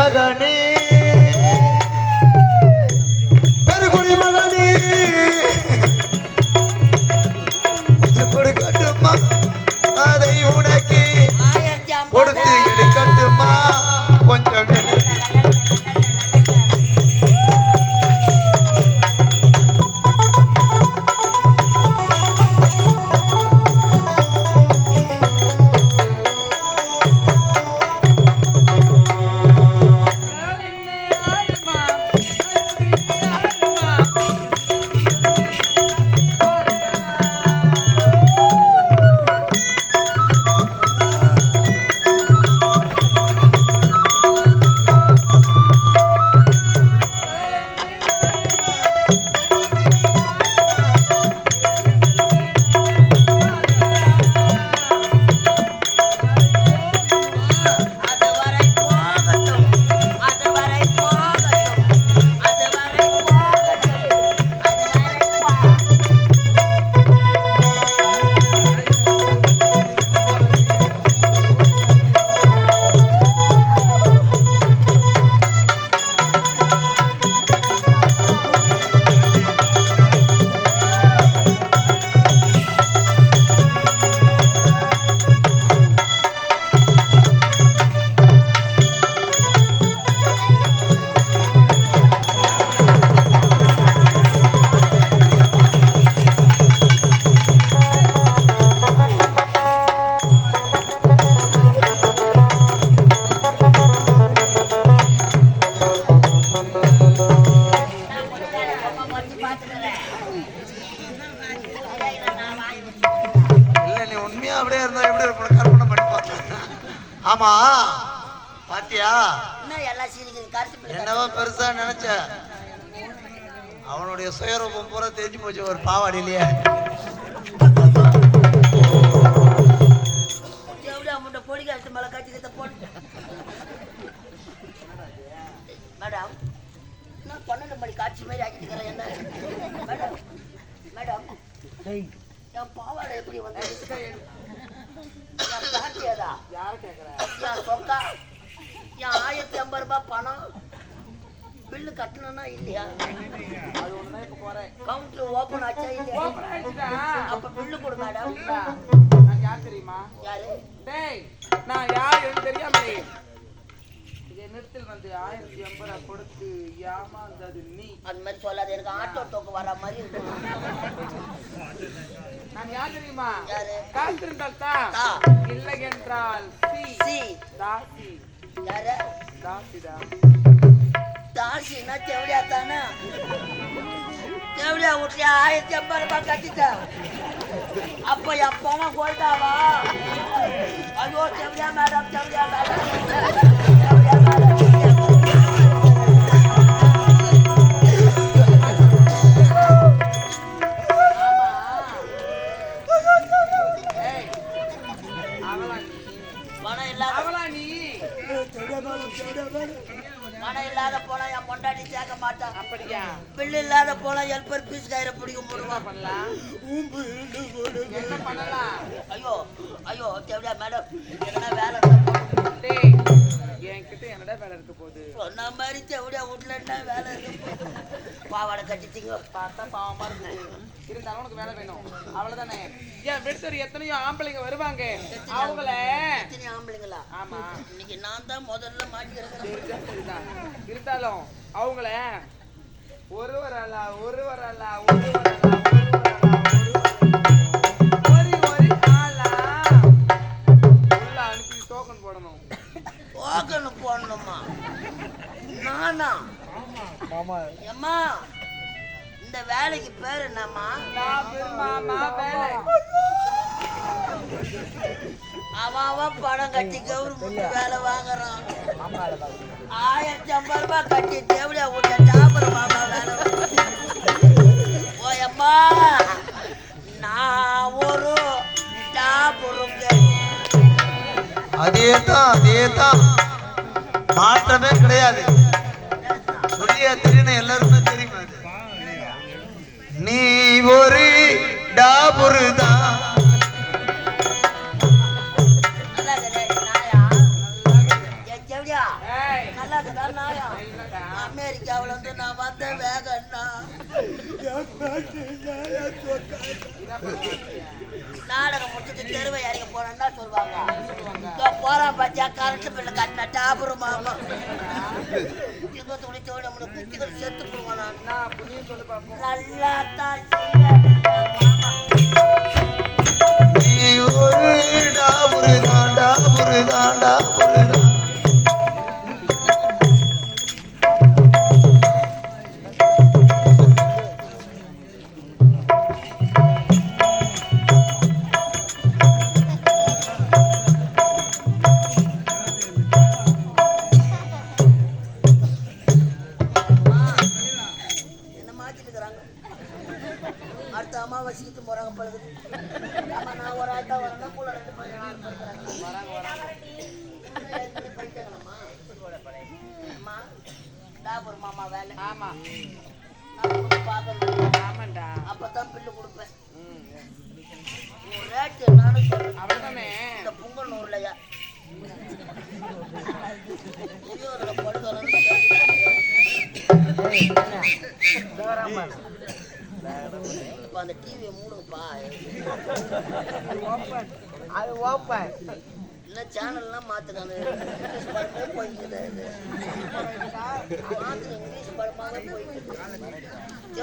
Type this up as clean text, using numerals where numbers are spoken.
மகனே பெருகுடி மகனே கொடுக்கட்டுமா அதை உனக்கு கொடுத்து எடுக்கட்டுமா கொஞ்சம் ஆமா பாத்தியா என்னவோ பெருசா நினைச்ச அவனுடைய சுயரூபம் பூரா தெரிஞ்சு போச்சு ஒரு பாவாடியிலேயே மேடம் நான் 12 மணி காட்சி மாதிரி ஆக்கிட்டு என்ன மேடம் மேடம் என் பாவாடை எப்படி வந்து சொக்கா என் 1050 ரூபாய் பணம் பில்லு கட்டணும்னா இல்லையா கவுண்டர் ஓபன் ஆச்சா இல்லையா அப்ப பில்லு கொடு மேடம் யார் தெரியுமா யாரு நான் யார் எனக்கு தெரியாம நிறுத்தல் வந்து 1050 கொடுத்து ஏமாந்தது நீ அது மாதிரி சொல்லாது எனக்கு ஆட்டோ டோக்கு வர மாதிரி இருக்கு நான் யார் தெரியுமா யாரு காத்திருந்தால் தான் இல்லை என்றால் சி தாசி யாரு தாசிடா தாசினா தேவடியா தானே தேவடியா வீட்டுல 1050 ரூபாய் கட்டிட்டா அப்ப என் பணம் கோல்டாவா ஐயோ தேவடியா மேடம் தேவடியா மேடம் பணம் இல்லாத போனா என் பொண்டாட்டி சேர்க்க மாட்டான் அப்படியா பில்லு இல்லாத போனா ஹெல்பர் பீஸ் கயிற பிடிக்கும் போடுவான் பண்ணலாம் என்ன பண்ணலாம் ஐயோ ஐயோ தேவடியா மேடம் என்ன வேலை என்கிட்ட என்னடா வேலை இருக்க போகுது சொன்ன மாதிரி தேவடியா வீட்டுல என்ன வேலை இருக்கு பாவாடை கட்டிட்டீங்க பார்த்தா பாவமா இருக்கு இருந்தாலும் உனக்கு வேலை வேணும் அவ்வளவுதானே ஏன் விடுத்தர் எத்தனையோ ஆம்பளைங்க வருவாங்க அவங்கள எத்தனை ஆம்பளைங்களா ஆமா இன்னைக்கு நான் தான் முதல்ல மாட்டிக்கிறேன் இருந்தாலும் அவங்கள ஒருவர் அல்ல அனுப்பி டோக்கன் போடணும் போடணுமா நானா அம்மா இந்த வேலைக்கு பேரு என்னம்மா அவன் பணம் கட்டி கவர்மெண்ட் வேலை வாங்குறான் 1050 ரூபாய் கட்டி தேவடியா விட்ட டாபர் மாமா வேலை ஓயம்மா நான் ஒரு டாபருங்க அதேதான் மாற்றமே கிடையாது தெரியும் எல்லாருமே தெரியுமா நீ ஒரு டாபுரு தான் நல்லா நாயா அமெரிக்காவுல இருந்து நான் வந்த வேகண்ணா நாடகம் முடிச்சுட்டு தெருவை இறங்க போறேன்னா சொல்லுவாங்க போறான் பாத்தியா கரண்ட் பில்லு கட்டின டாபுரு மாமா எங்க துணி தோணி நம்மளை குத்திகள் செத்து போடுவான் நான் நல்லா தான் நீ ஒரு டாபுரு தான் டாபுரு தான் டாபுரு தான். என்ன மாத்திட்டு இருக்கிறாங்க அடுத்த அமாவாசைக்கு போறாங்க பழுது ஆமா நான் ஒரு ஆட்டா வரேன்னா கூட 2 படிச்சாங்கம்மா அம்மா டாபர் மாமா வேலை ஆமா நான் பார்க்கணும் ஆமாண்டா அப்பதான் பில்லு கொடுப்பேன் ரேட்டு நானும் சொல்றேன் அவ்வளவுதானே இந்த பொங்கல் நூறுலையா பெரியவரோட பழுது இப்ப அந்த டிவியை மூடுங்கப்பா அது ஓப்பன் என்ன சேனல்லாம் மாத்துங்க அந்த இங்கிலீஷ் படமே போய்க்குது மாத்துங்க இங்கிலீஷ் படமாவே போய்க்குது